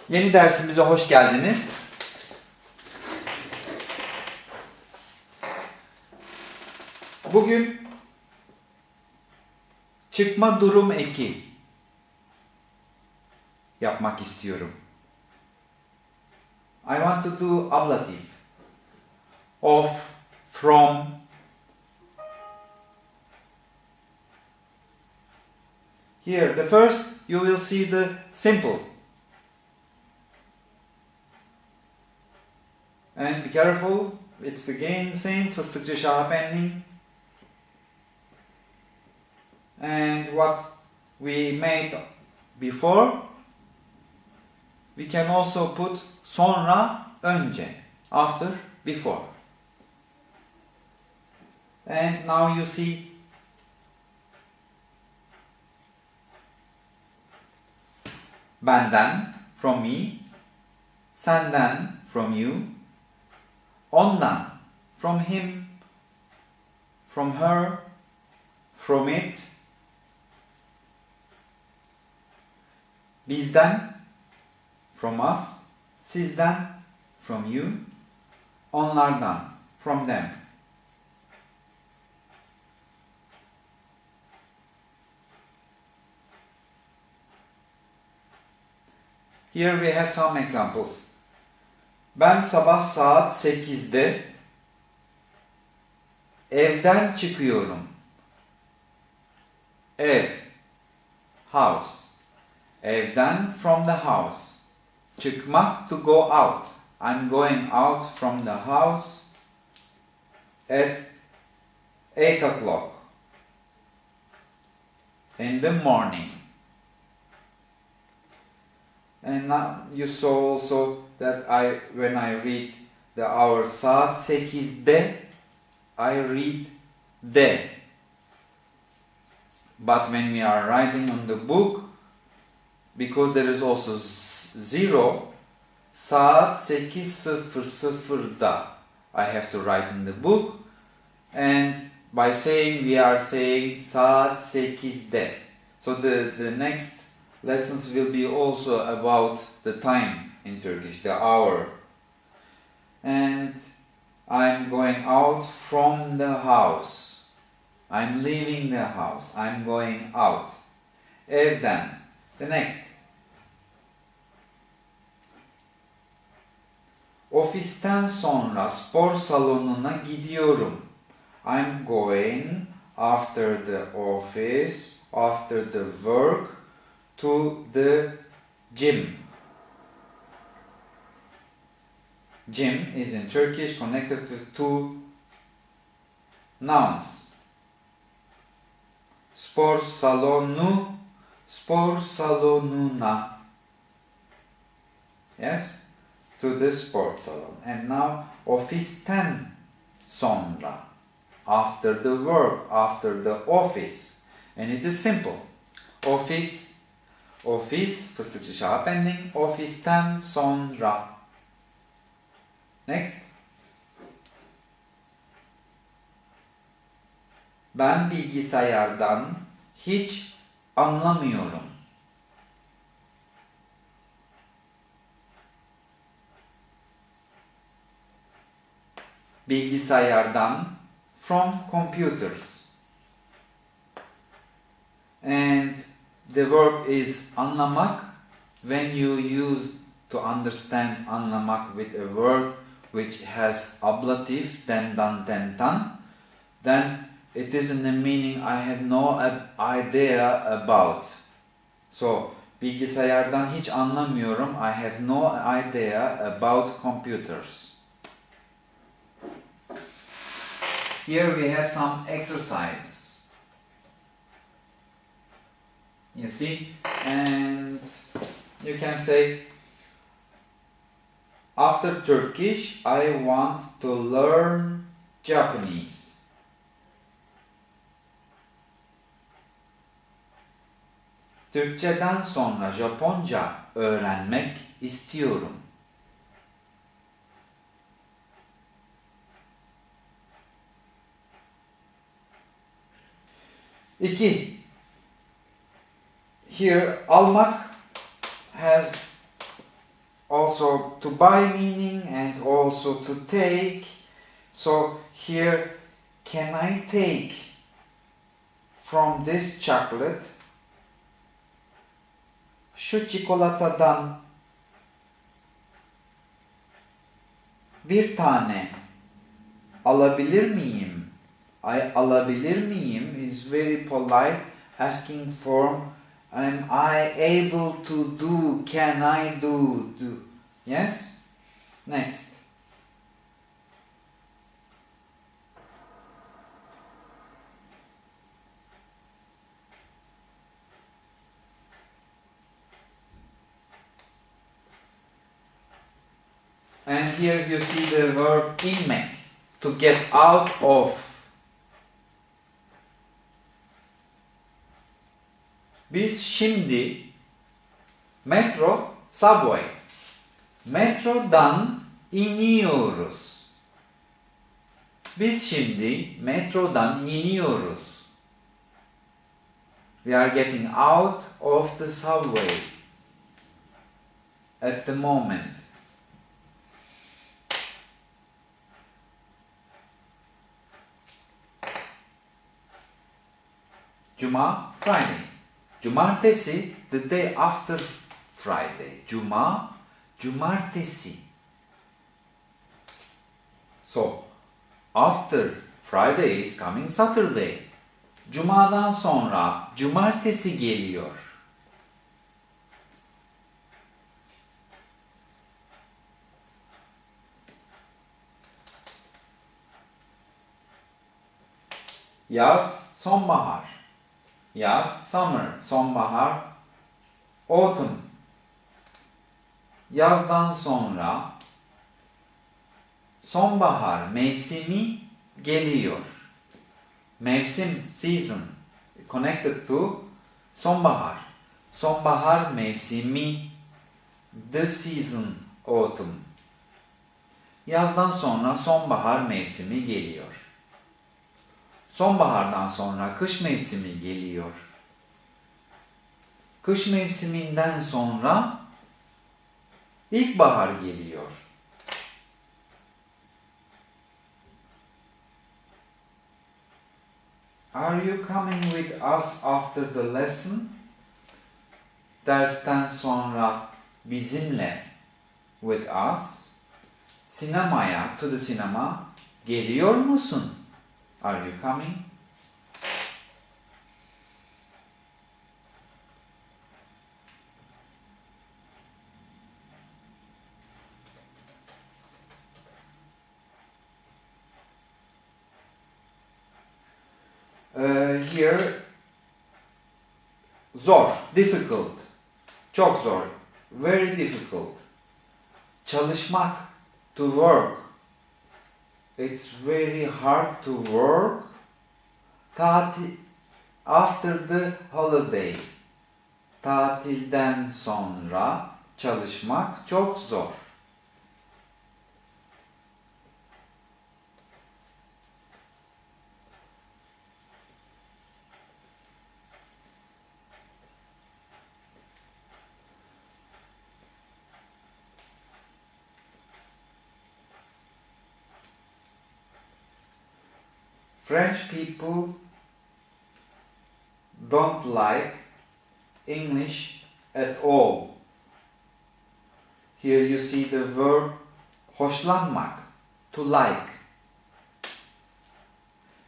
Yeni dersimize hoş geldiniz. Bugün çıkma durum eki yapmak istiyorum. I want to do ablative. Of, from. Here, the first, you will see the simple. And be careful, it's again the same, fıstıkçı şah pending. And what we made before, we can also put sonra, önce, after, before. And now you see benden, from me, senden, from you, ondan, from him, from her, from it, bizden, from us, sizden, from you, onlardan, from them. Here we have some examples. Ben sabah saat 8'de evden çıkıyorum. Ev, house. Evden, from the house. Çıkmak, to go out. I'm going out from the house at 8 o'clock in the morning. And now you saw also that when I read the hour saat 8'de, I read de. But when we are writing on the book, because there is also zero, saat 8:00'da I have to write in the book, and by saying, we are saying saat 8'de. So the next lessons will be also about the time in Turkish, the hour. And I'm going out from the house. I'm leaving the house. I'm going out. Evden. The next. Ofisten sonra spor salonuna gidiyorum. I'm going after the office, after the work, to the gym. Gym is in Turkish connected to two nouns. Spor salonu, spor salonuna. Yes, to the sport salon. And now ofisten sonra, after the work, after the office. And it is simple. Office, fıstıkçı şah pending, ofisten sonra. Next. Ben bilgisayardan hiç anlamıyorum. Bilgisayardan, from computers. And the verb is anlamak. When you use to understand anlamak with a word which has ablative, dendan, dentan, then it is in the meaning I have no idea about. So, bilgisayardan hiç anlamıyorum. I have no idea about computers. Here we have some exercises. You see? And you can say, after Turkish, I want to learn Japanese. Türkçeden sonra Japonca öğrenmek istiyorum. İki. Here, almak has also to buy meaning and also to take. So here, can I take from this chocolate? Şu çikolatadan bir tane alabilir miyim? Alabilir miyim is very polite, asking for am I able to do, can I do. Yes? Next. And here you see the verb inmek, to get out of. Biz şimdi metro, subway, metrodan iniyoruz. Biz şimdi metrodan iniyoruz. We are getting out of the subway at the moment. Cuma, Friday. Cumartesi, the day after Friday. Cuma, cumartesi. So, after Friday is coming Saturday. Cuma'dan sonra cumartesi geliyor. Yaz, sonbahar. Yaz, summer, sonbahar, autumn. Yazdan sonra sonbahar mevsimi geliyor. Mevsim, season, connected to sonbahar. Sonbahar mevsimi, the season, autumn. Yazdan sonra sonbahar mevsimi geliyor. Sonbahardan sonra kış mevsimi geliyor. Kış mevsiminden sonra ilkbahar geliyor. Are you coming with us after the lesson? Dersten sonra bizimle, with us. Sinemaya, to the cinema, geliyor musun? Are you coming? Here, zor, difficult, çok zor, very difficult. Çalışmak, to work. It's very hard to work after the holiday. Tatilden sonra çalışmak çok zor. French people don't like English at all. Here you see the verb hoşlanmak, to like.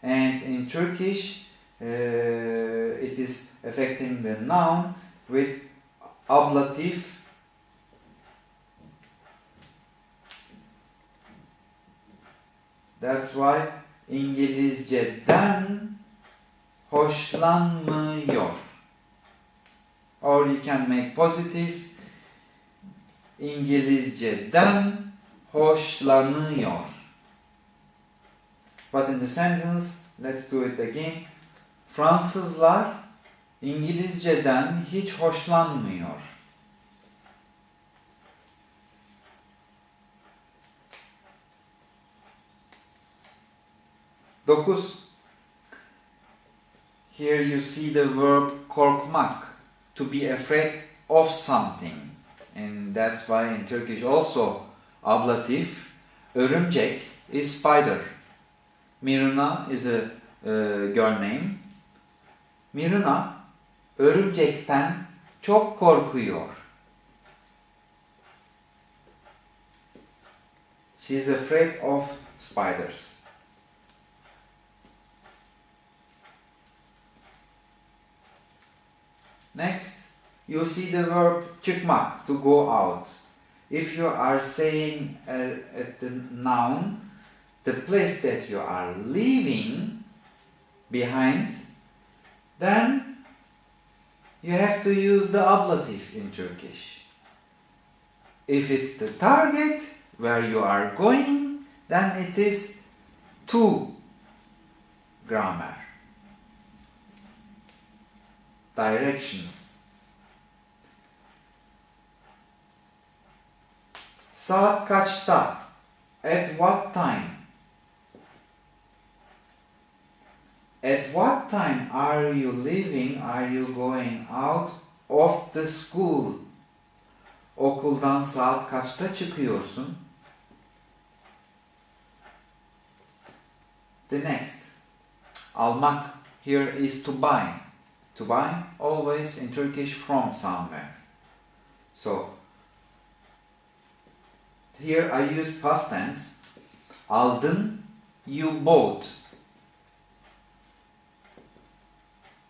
And in Turkish, it is affecting the noun with ablative. That's why İngilizceden hoşlanmıyor. Or you can make positive. İngilizceden hoşlanıyor. But in the sentence, let's do it again. Fransızlar İngilizceden hiç hoşlanmıyor. Dokuz. Here you see the verb korkmak, to be afraid of something. and that's why in Turkish also ablative. Örümcek is spider. Miruna is a girl name. Miruna örümcekten çok korkuyor. She is afraid of spiders. Next, you see the verb çıkmak, to go out. If you are saying at the noun, the place that you are leaving behind, then you have to use the ablative in Turkish. If it's the target where you are going, then it is to grammar. Direction. Saat kaçta? At what time? At what time are you leaving? Are you going out of the school? Okuldan saat kaçta çıkıyorsun? The next. Almak here is to buy. To buy, always in Turkish, from somewhere. So, here I use past tense. Aldın, you bought.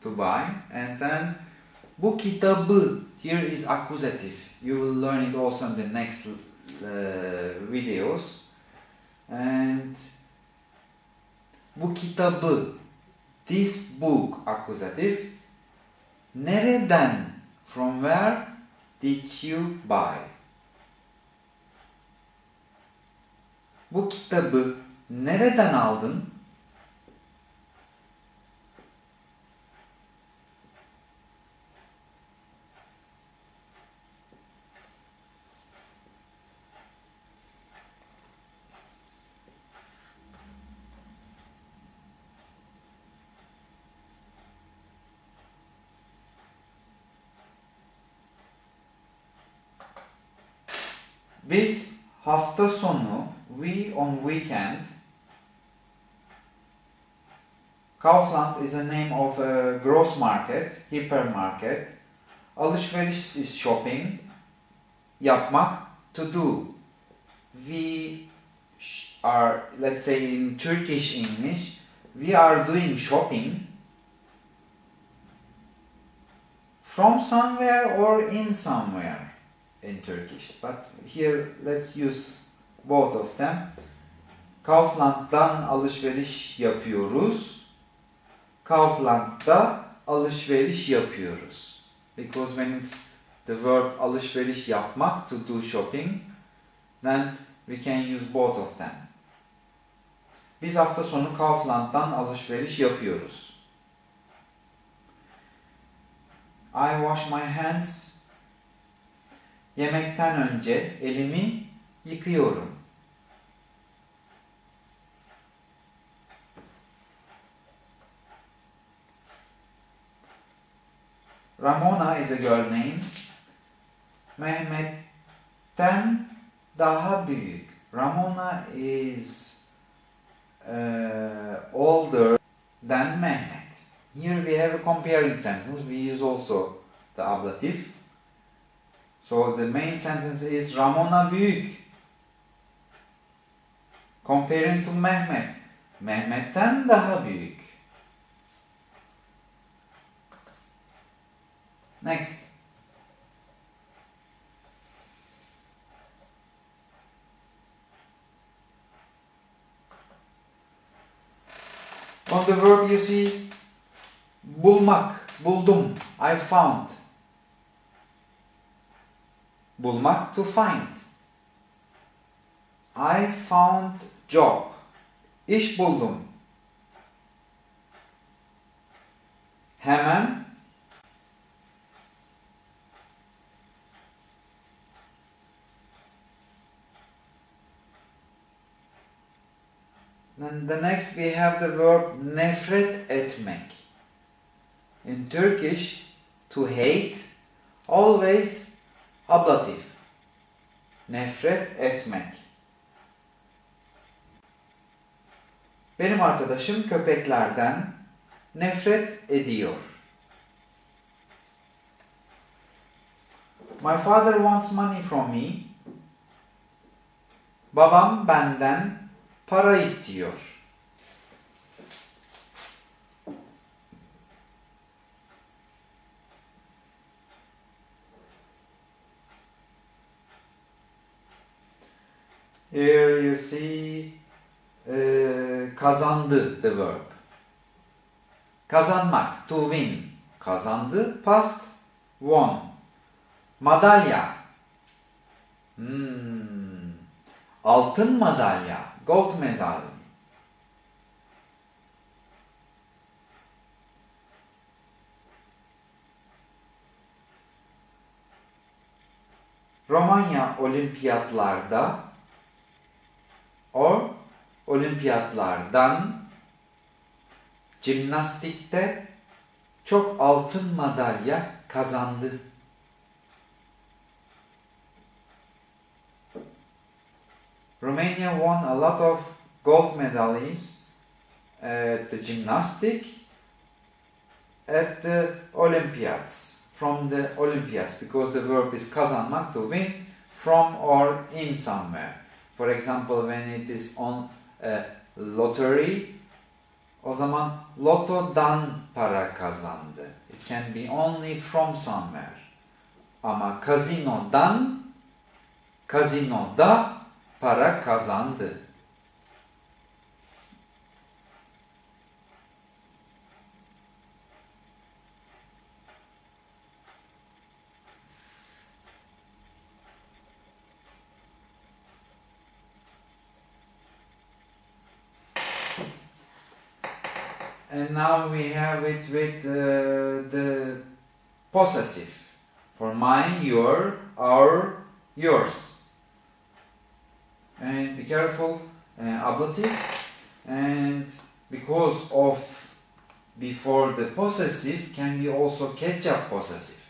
To buy. And then, bu kitabı, here is accusative. You will learn it also in the next videos. And bu kitabı, this book, accusative. Nereden? From where did you buy? Bu kitabı nereden aldın? Biz hafta sonu, we on weekend. Kaufland is a name of a gross market, hypermarket. Alışveriş is shopping. Yapmak, to do. We are, let's say in Turkish English, we are doing shopping from somewhere or in somewhere in Turkish. But here let's use both of them. Kaufland'dan alışveriş yapıyoruz. Kaufland'da alışveriş yapıyoruz. Because when it's the verb alışveriş yapmak, to do shopping, then we can use both of them. Biz hafta sonu Kaufland'dan alışveriş yapıyoruz. I wash my hands. Yemekten önce elimi yıkıyorum. Ramona is a girl name. Mehmet'ten daha büyük. Ramona is older than Mehmet. Here we have a comparing sentence. We use also the ablative. So the main sentence is Ramona büyük. Comparing to Mehmet. Mehmet'ten daha büyük. Next. On the verb you see bulmak, buldum, I found. Bulmak, to find. I found job. İş buldum. Hemen. Then the next we have the verb nefret etmek. In Turkish, to hate, always ablative. nefret etmek. Benim arkadaşım köpeklerden nefret ediyor. My father wants money from me. Babam benden para istiyor. Here you see kazandı, the verb. Kazanmak, to win. Kazandı, past, won. Madalya. Altın madalya, gold medal. Romanya olimpiyatlarda olimpiyatlardan jimnastikte çok altın madalya kazandı. Romania won a lot of gold medals at the gymnastics at the Olympiads, from the Olympiads, because the verb is kazanmak, to win, from or in somewhere. For example, when it is on a lottery, o zaman lotodan para kazandı. It can be only from somewhere. Ama kazinoda para kazandı. And now we have it with the possessive. For mine, your, our, yours. And be careful, ablative. And because of before the possessive can be also catch-up possessive.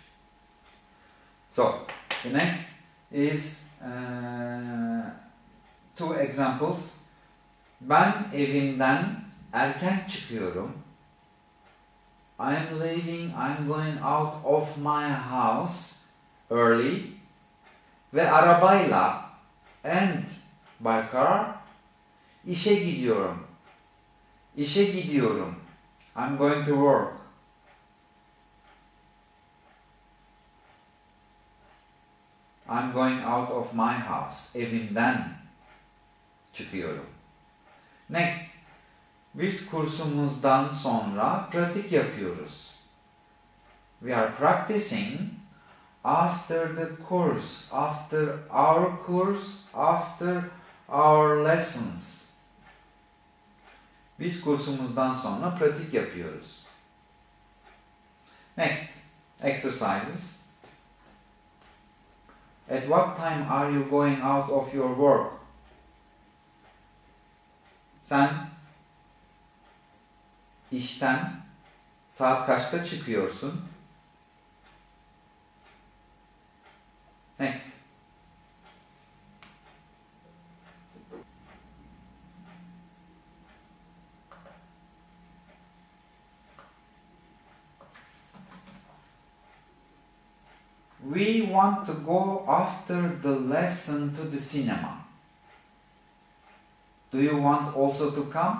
So, the next is two examples. Ben evimden erken çıkıyorum. I'm going out of my house early. Ve arabayla and by car işe gidiyorum. İşe gidiyorum. I'm going to work. I'm going out of my house. Evimden çıkıyorum. Next. Biz kursumuzdan sonra pratik yapıyoruz. We are practicing after the course, after our lessons. Biz kursumuzdan sonra pratik yapıyoruz. Next, exercises. At what time are you going out of your work? Sen İşten saat kaçta çıkıyorsun? Next. We want to go after the lesson to the cinema. Do you want also to come?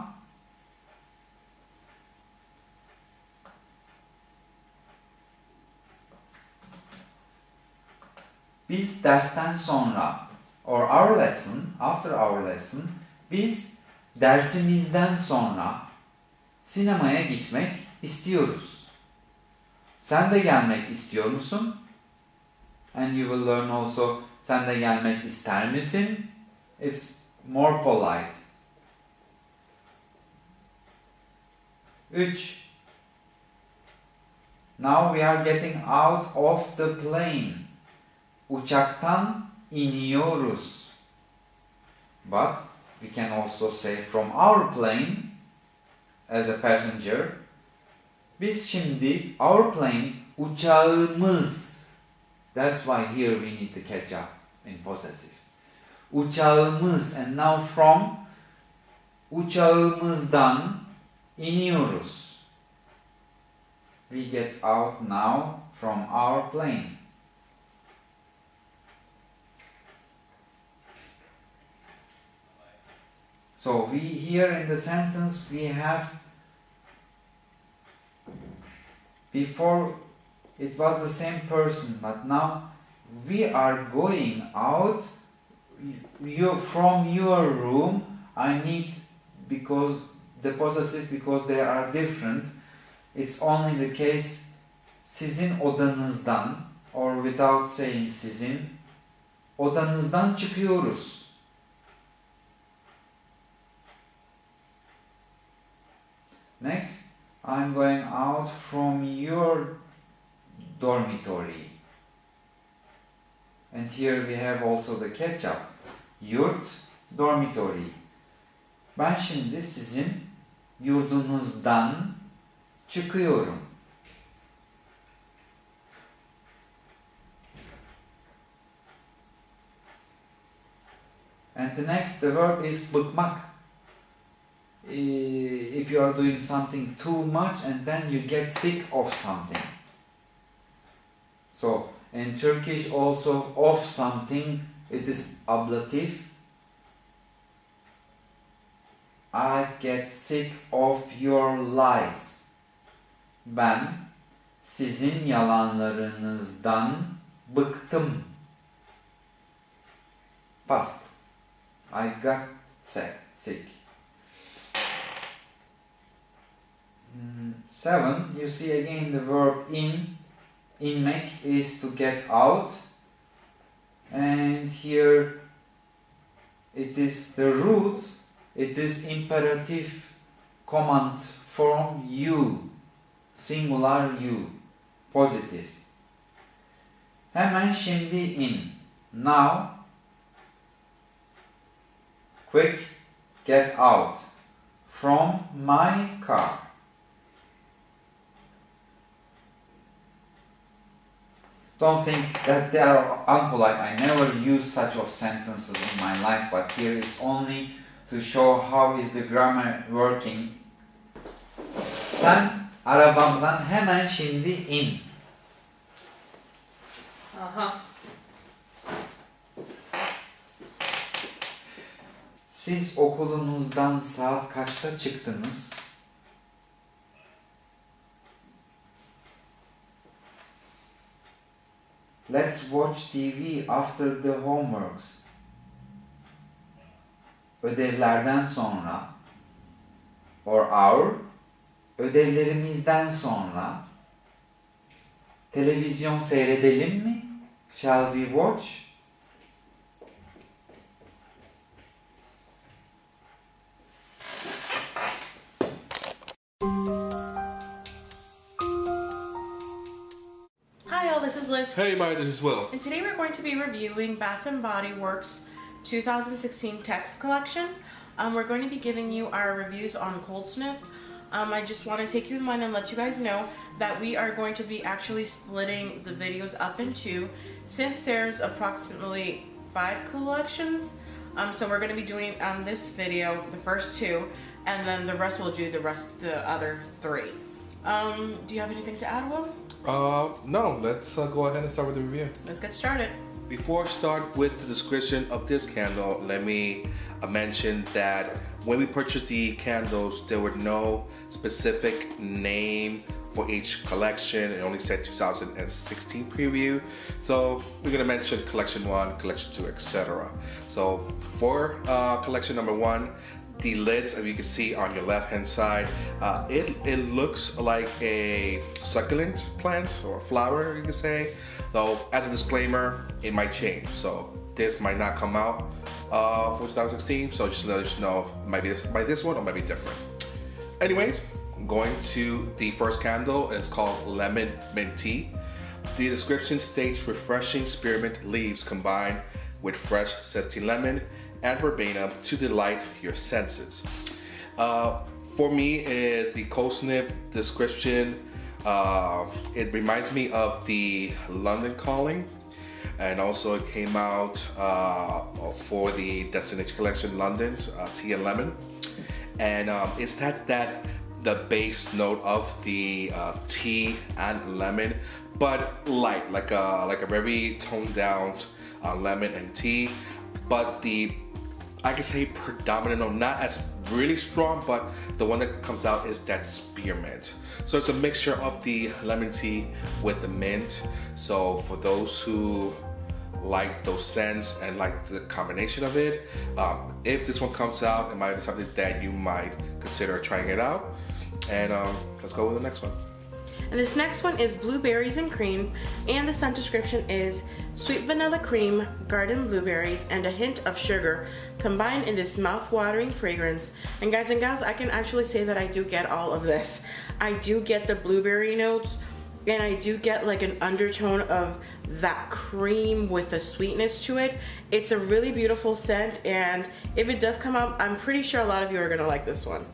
Biz dersten sonra, or our lesson, after our lesson, biz dersimizden sonra sinemaya gitmek istiyoruz. Sen de gelmek istiyor musun? And you will learn also, sen de gelmek ister misin? It's more polite. 3. Now we are getting out of the plane. Uçaktan iniyoruz. But we can also say from our plane as a passenger. Biz şimdi our plane, uçağımız. That's why here we need to catch up in possessive. Uçağımız. And now from. Uçağımızdan iniyoruz. We get out now from our plane. So we here in the sentence we have, before it was the same person, but now we are going out. You from your room. I need, because the possessive, because they are different. It's only the case sizin odanızdan, or without saying sizin, odanızdan çıkıyoruz. Next, I'm going out from your dormitory. And here we have also the catch-up. Yurt, dormitory. Ben şimdi sizin yurdunuzdan çıkıyorum. And the next, the verb is bıkmak. If you are doing something too much and then you get sick of something. So in Turkish also, of something, it is ablative. I get sick of your lies. Ben sizin yalanlarınızdan bıktım. Past. I got sick. 7. You see again the verb in. Inmek is to get out. And here it is the root. It is imperative command from you. Singular you. Positive. Hemen şimdi in. Now. Quick. Get out. From my car. Don't think that they are unpolite. I never use such of sentences in my life, but here it's only to show how is the grammar working. Sen arabamdan hemen şimdi in. Aha. Siz okulunuzdan saat kaçta çıktınız? Let's watch TV after the homeworks. Ödevlerden sonra, or our, ödevlerimizden sonra, televizyon seyredelim mi? Shall we watch? Hi all, this is Liz. Hey everybody, this is Will. And today we're going to be reviewing Bath & Body Works 2016 text collection. We're going to be giving you our reviews on Cold Sniff. I just want to take you in mind and let you guys know that we are going to be actually splitting the videos up in two, since there's approximately 5 collections. So we're going to be doing this video, the first 2, and then the rest we'll do the other 3. Do you have anything to add, Will? No, let's go ahead and start with the review. Let's get started. Before I start with the description of this candle, let me mention that when we purchased the candles, there were no specific name for each collection. It only said 2016 preview. So we're gonna mention collection 1, collection 2, etc. So for collection number 1, the lids, as you can see on your left hand side, it looks like a succulent plant or flower, you can say. So as a disclaimer, it might change. So this might not come out for 2016. So just let us know, might be this one or might be different. Anyways, going to the first candle. It's called Lemon Mint Tea. The description states refreshing spearmint leaves combined with fresh zesty lemon and verbena to delight your senses. For me, the Cold Sniff description, it reminds me of the London Calling. and also it came out for the Destination Collection London, Tea and Lemon. And it's that the base note of the tea and lemon, but light, like a very toned down lemon and tea. But I can say predominant note, not as really strong, but the one that comes out is that spearmint. So it's a mixture of the lemon tea with the mint. So for those who like those scents and like the combination of it, if this one comes out, it might be something that you might consider trying it out. And let's go with the next one. And this next one is blueberries and cream, and the scent description is sweet vanilla cream, garden blueberries, and a hint of sugar combined in this mouth-watering fragrance. And guys and gals, I can actually say that I do get all of this. I do get the blueberry notes, and I do get like an undertone of that cream with a sweetness to it. It's a really beautiful scent, and if it does come out, I'm pretty sure a lot of you are gonna like this one.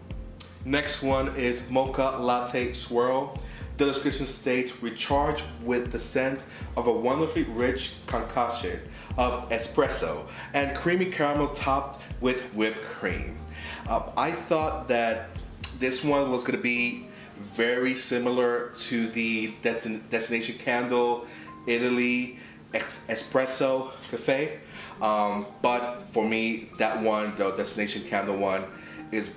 Next one is Mocha Latte Swirl. The description states, recharge with the scent of a wonderfully rich concoction of espresso and creamy caramel topped with whipped cream. I thought that this one was going to be very similar to the Destination Candle Italy Espresso Cafe. But for me, that one, the Destination Candle one, is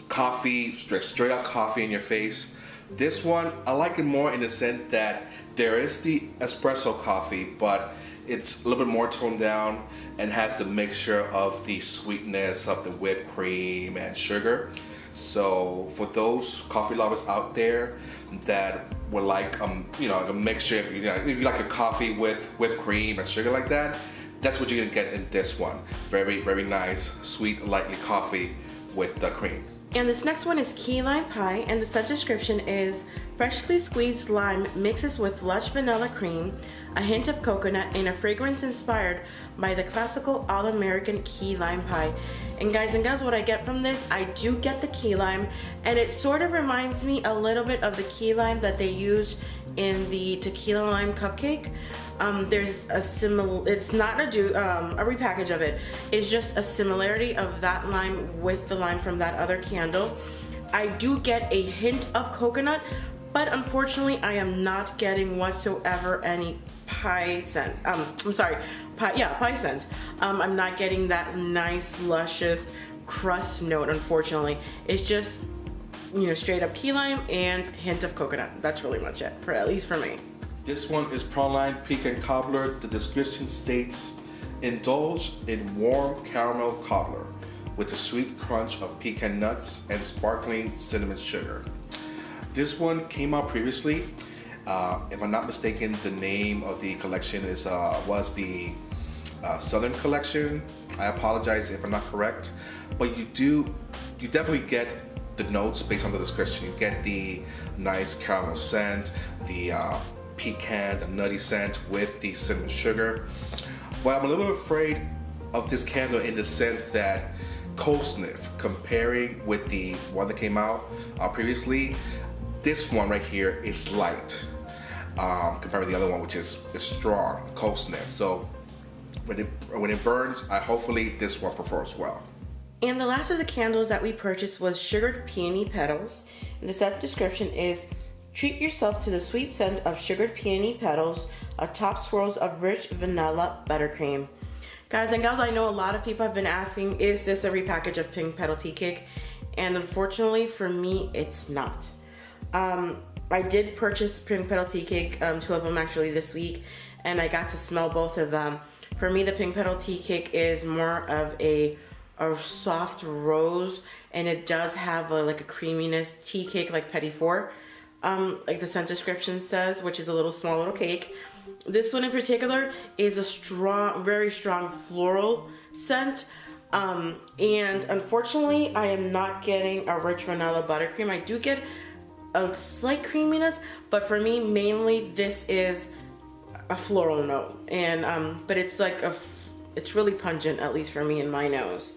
coffee, straight up coffee in your face. This one, I like it more in the sense that there is the espresso coffee, but it's a little bit more toned down and has the mixture of the sweetness of the whipped cream and sugar. So for those coffee lovers out there that would like a mixture, if you like a coffee with whipped cream and sugar like that, that's what you're gonna get in this one. Very, very nice, sweet, lightly coffee with the cream. And this next one is key lime pie, and the scent description is freshly squeezed lime mixes with lush vanilla cream, a hint of coconut, and a fragrance inspired by the classical all-American key lime pie. And guys and gals, what I get from this, I do get the key lime, and it sort of reminds me a little bit of the key lime that they used in the tequila lime cupcake. There's a similar, it's not a repackage of it, it's just a similarity of that lime with the lime from that other candle. I do get a hint of coconut, but unfortunately I am not getting whatsoever any pie scent. Pie scent. I'm not getting that nice luscious crust note, unfortunately. It's just, straight up key lime and hint of coconut. That's really much it, at least for me. This one is Praline Pecan Cobbler. The description states, indulge in warm caramel cobbler with a sweet crunch of pecan nuts and sparkling cinnamon sugar. This one came out previously. If I'm not mistaken, the name of the collection was the Southern Collection. I apologize if I'm not correct, but you definitely get the notes based on the description. You get the nice caramel scent, the pecan, the nutty scent with the cinnamon sugar. But I'm a little bit afraid of this candle in the sense that cold sniff, comparing with the one that came out previously, this one right here is light compared to the other one, which is strong, cold sniff. So when it burns, hopefully this one performs well. And the last of the candles that we purchased was sugared peony petals. And the scent description is, treat yourself to the sweet scent of sugared peony petals atop swirls of rich vanilla buttercream. Guys and gals, I know a lot of people have been asking, is this a repackage of Pink Petal Tea Cake? And unfortunately for me, it's not. I did purchase Pink Petal Tea Cake, 2 of them actually this week, and I got to smell both of them. For me, the Pink Petal Tea Cake is more of a soft rose, and it does have like a creaminess tea cake like Petit Four. Like the scent description says, which is a little small little cake. This one in particular is a strong, very strong floral scent. And unfortunately, I am not getting a rich vanilla buttercream. I do get a slight creaminess, but for me, mainly this is a floral note. And but it's like it's really pungent, at least for me in my nose.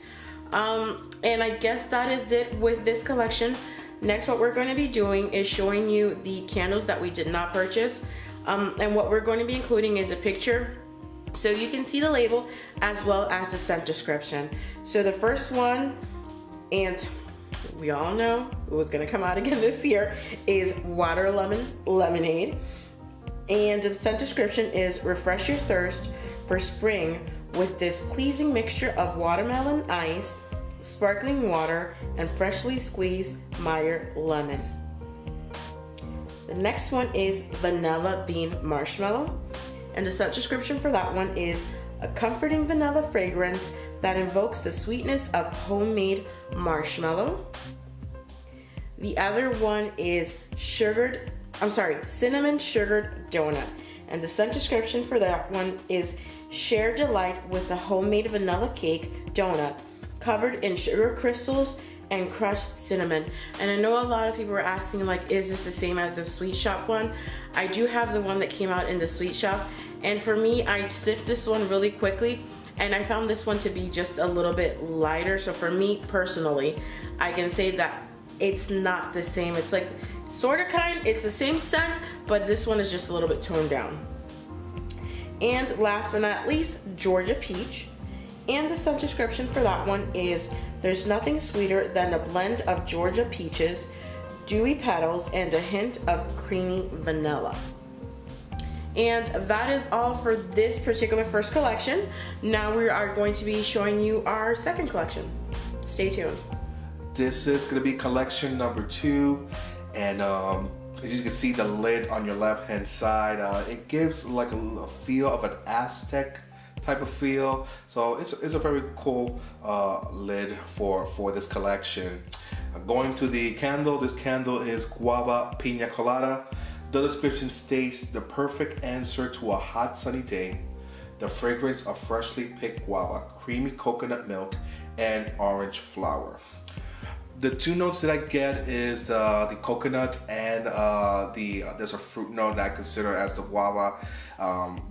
And I guess that is it with this collection. Next, what we're going to be doing is showing you the candles that we did not purchase. And what we're going to be including is a picture So you can see the label as well as the scent description. So the first one, and we all know it was gonna come out again this year, is Water Lemon Lemonade. And the scent description is refresh your thirst for spring with this pleasing mixture of watermelon ice, sparkling water, and freshly squeezed Meyer lemon. The next one is Vanilla Bean Marshmallow. And the scent description for that one is a comforting vanilla fragrance that invokes the sweetness of homemade marshmallow. The other one is cinnamon sugared donut. And the scent description for that one is share delight with a homemade vanilla cake donut covered in sugar crystals and crushed cinnamon. And I know a lot of people were asking, like, is this the same as the Sweet Shop one? I do have the one that came out in the Sweet Shop, and for me, I sniffed this one really quickly, and I found this one to be just a little bit lighter. So for me personally, I can say that it's not the same. It's like sort of it's the same scent, but this one is just a little bit toned down. And last but not least, Georgia Peach. And the scent description for that one is there's nothing sweeter than a blend of Georgia peaches, dewy petals, and a hint of creamy vanilla. And that is all for this particular first collection. Now we are going to be showing you our second collection. Stay tuned. This is going to be collection number 2, and as you can see the lid on your left hand side, it gives like a feel of an Aztec type of feel. So it's a very cool lid for this collection. Going to the candle, this candle is Guava Pina Colada. The description states the perfect answer to a hot sunny day. The fragrance of freshly picked guava, creamy coconut milk, and orange flower. The 2 notes that I get is the coconut and there's a fruit note that I consider as the guava.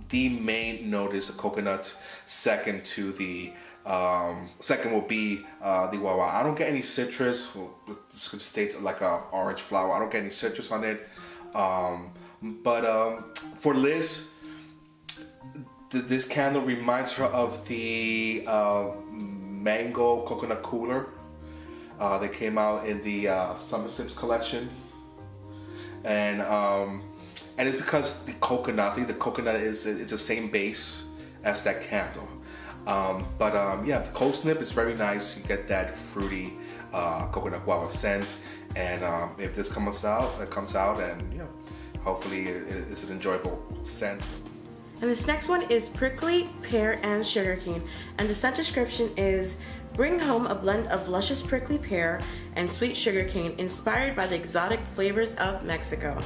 The main note is the coconut. Second will be the guava. I don't get any citrus. Well, this states like a orange flower. I don't get any citrus on it. But for Liz, this candle reminds her of the mango coconut cooler. They came out in the Summer Sips collection, and it's because the coconut. I think the coconut is the same base as that candle. Yeah, the cold snip is very nice. You get that fruity coconut guava scent, and if this comes out, and hopefully it's an enjoyable scent. And this next one is prickly pear and sugarcane, and the scent description is bring home a blend of luscious prickly pear and sweet sugarcane inspired by the exotic flavors of Mexico.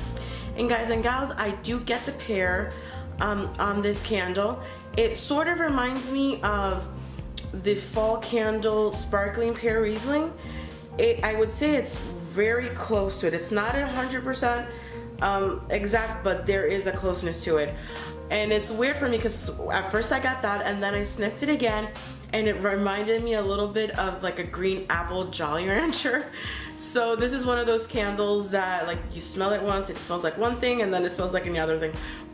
And guys and gals, I do get the pear on this candle. It sort of reminds me of the fall candle sparkling pear Riesling. I would say it's very close to it. It's not 100% exact, but there is a closeness to it. And it's weird for me because at first I got that, and then I sniffed it again, and it reminded me a little bit of like a green apple Jolly Rancher. So this is one of those candles that, like, you smell it once, it smells like one thing, and then it smells like another thing.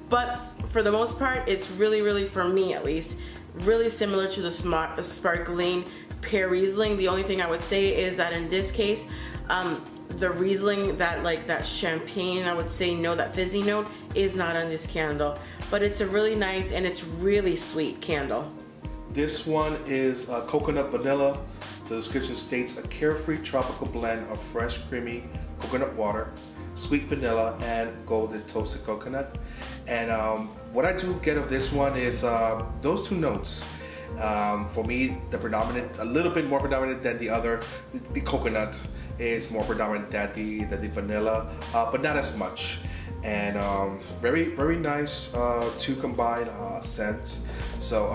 But for the most part, it's really, for me at least, really similar to the sparkling pear Riesling. The only thing I would say is that in this case, the Riesling, that champagne, I would say, that fizzy note is not on this candle. But it's a really nice and it's really sweet candle. This one is coconut vanilla. The description states a carefree tropical blend of fresh, creamy coconut water, sweet vanilla, and golden toasted coconut. And what I do get of this one is those 2 notes. For me, a little bit more predominant than the other. The coconut is more predominant than the vanilla, but not as much. And very nice to combine scents. So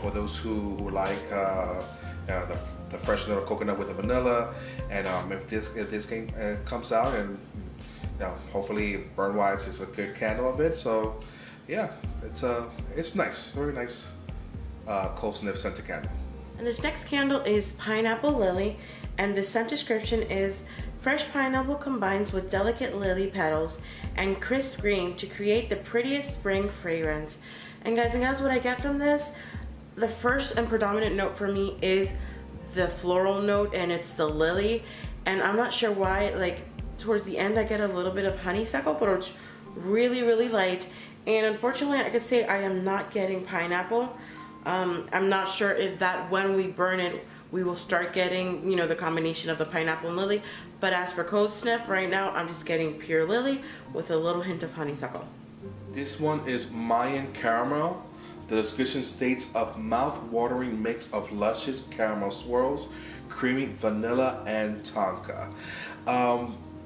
for those who like the fresh little coconut with the vanilla, and if this game comes out, and hopefully burn wise is a good candle of it. So yeah, it's nice, very nice cold sniff scented candle. And this next candle is Pineapple Lily, and the scent description is fresh pineapple combines with delicate lily petals and crisp green to create the prettiest spring fragrance. And guys, what I get from this, the first and predominant note for me is the floral note, and it's the lily. And I'm not sure why, like towards the end I get a little bit of honeysuckle, but it's really, really light. And unfortunately, I could say I am not getting pineapple. I'm not sure if that when we burn it, we will start getting, you know, the combination of the pineapple and lily. But as for Cold Sniff, right now, I'm just getting pure lily with a little hint of honeysuckle. This one is Mayan Caramel. The description states a mouth-watering mix of luscious caramel swirls, creamy vanilla, and tonka.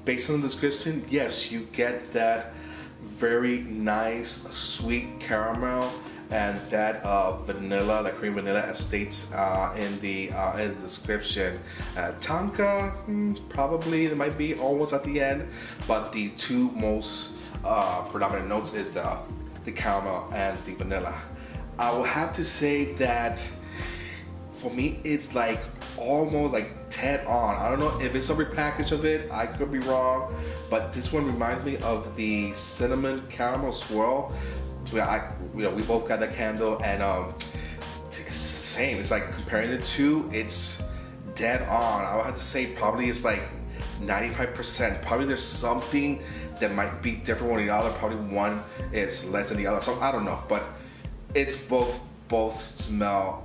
Based on the description, yes, you get that very nice sweet caramel and that vanilla, that cream vanilla, as states in the description. Tonka, probably it might be almost at the end, but the two most predominant notes is the caramel and the vanilla. I will have to say that for me, it's like almost like dead on. I don't know if it's a repackage of it, I could be wrong, but this one reminds me of the cinnamon caramel swirl. We both got that candle, and it's same. It's like comparing the two, it's dead on. I would have to say probably it's like 95%. Probably there's something that might be different one or the other. Probably one is less than the other. So I don't know, but it's both smell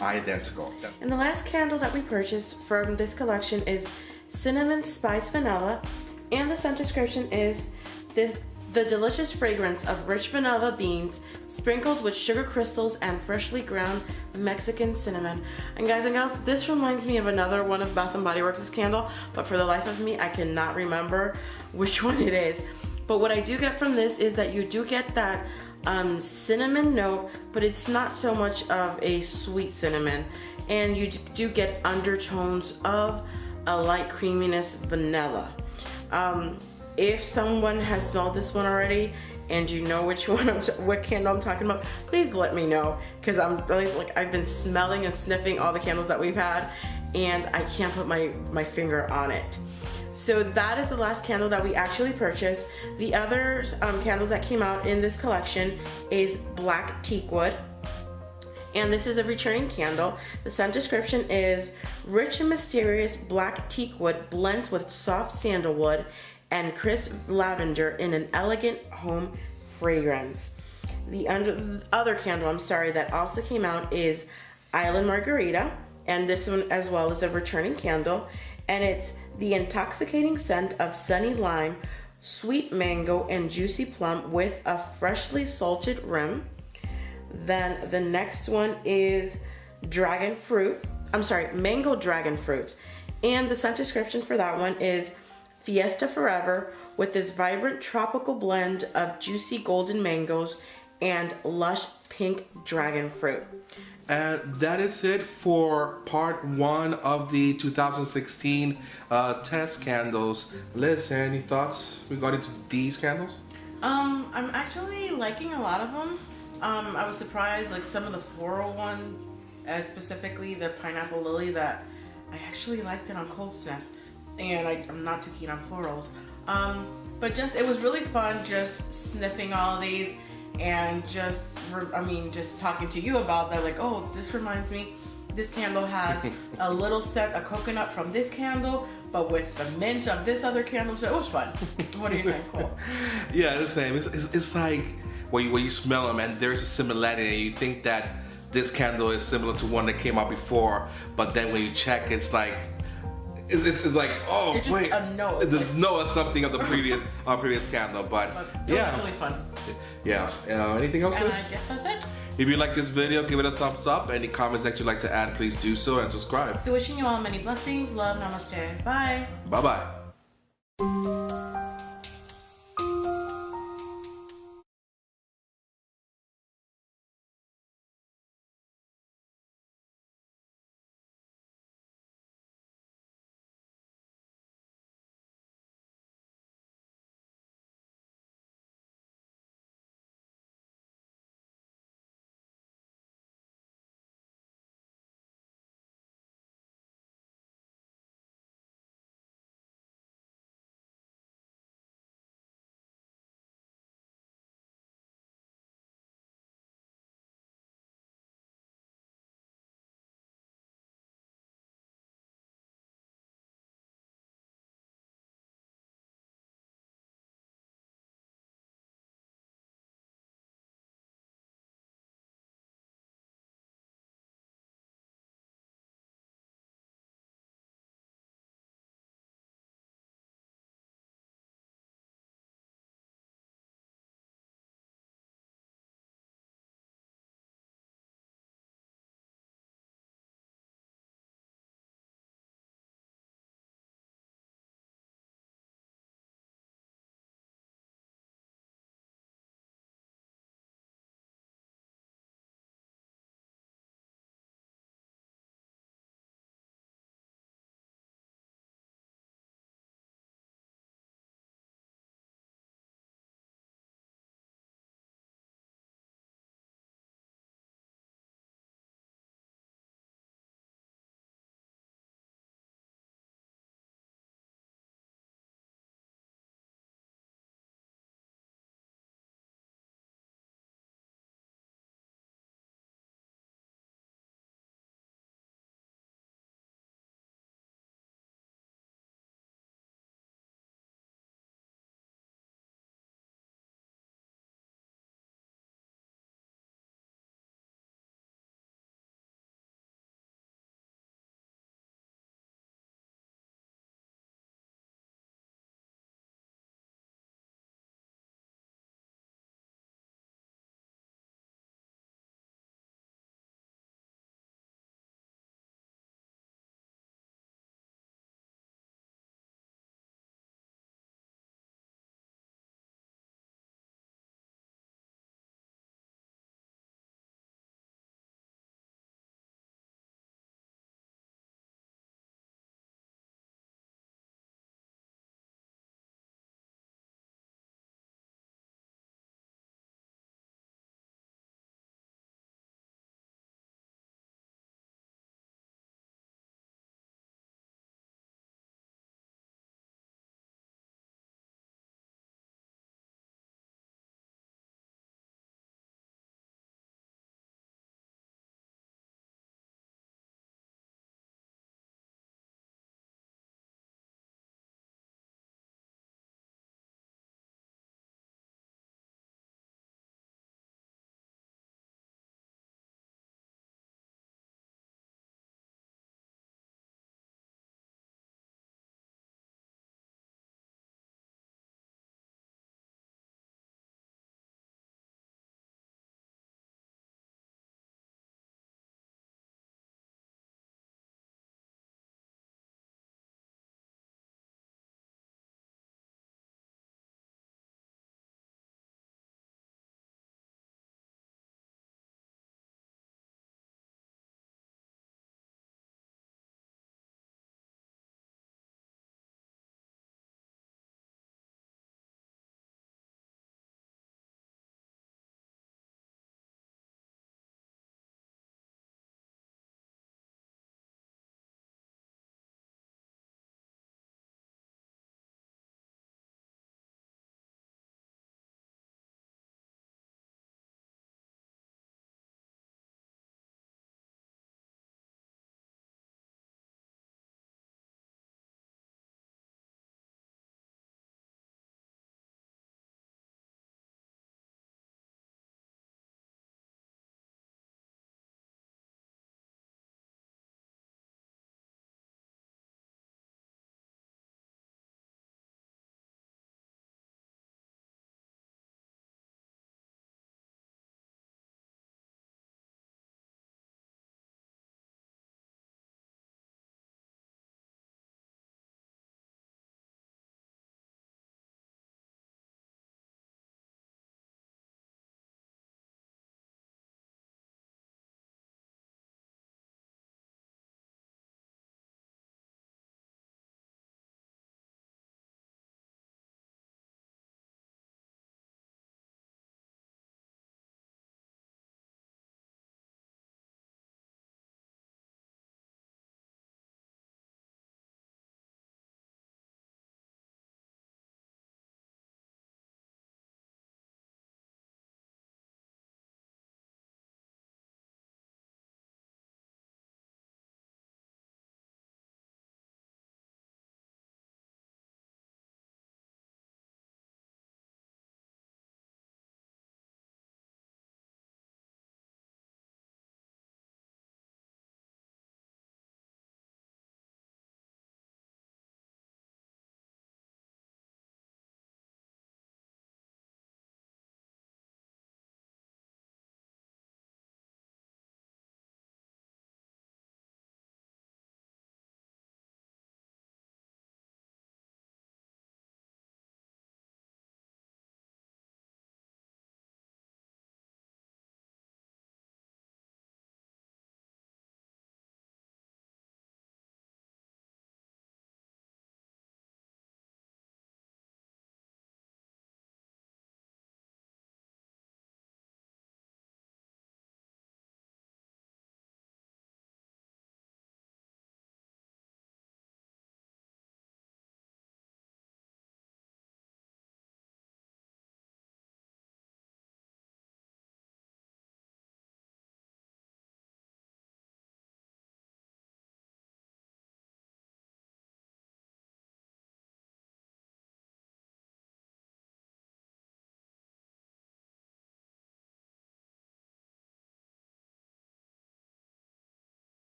identical. And the last candle that we purchased from this collection is Cinnamon Spice Vanilla, and the scent description is the delicious fragrance of rich vanilla beans sprinkled with sugar crystals and freshly ground Mexican cinnamon. And guys and gals, this reminds me of another one of Bath & Body Works' candle, but for the life of me, I cannot remember which one it is. But what I do get from this is that you do get that cinnamon note, but it's not so much of a sweet cinnamon, and you do get undertones of a light creaminess vanilla. If someone has smelled this one already and you know which one what candle I'm talking about, please let me know, because I'm really I've been smelling and sniffing all the candles that we've had and I can't put my finger on it. So that is the last candle that we actually purchased. The other candles that came out in this collection is Black Teakwood, and this is a returning candle. The scent description is rich and mysterious black teakwood blends with soft sandalwood and crisp lavender in an elegant home fragrance. The other candle, that also came out is Island Margarita, and this one as well is a returning candle, and it's the intoxicating scent of sunny lime, sweet mango, and juicy plum with a freshly salted rim. Then the next one is mango dragon fruit, and the scent description for that one is Fiesta Forever, with this vibrant tropical blend of juicy golden mangoes and lush pink dragon fruit. And that is it for part 1 of the 2016 test candles. Liz, any thoughts regarding to these candles? I'm actually liking a lot of them. I was surprised, like some of the floral one, specifically the pineapple lily, that I actually liked it on Cold Sniff. And I'm not too keen on florals. But it was really fun just sniffing all of these and just talking to you about that, like, oh, this reminds me, this candle has a little scent of coconut from this candle, but with the mint of this other candle, so it was fun. What do you think, Cole? Yeah, the same. It's like when you smell them and there's a similarity and you think that this candle is similar to one that came out before, but then when you check, it's like, it's like, oh, it's just wait, a no. There's no something of the previous candle, but yeah, it was really fun. Yeah. Anything else? And I guess that's it. If you like this video, give it a thumbs up. Any comments that you'd like to add, please do so, and subscribe. So wishing you all many blessings, love, namaste, bye. Bye bye.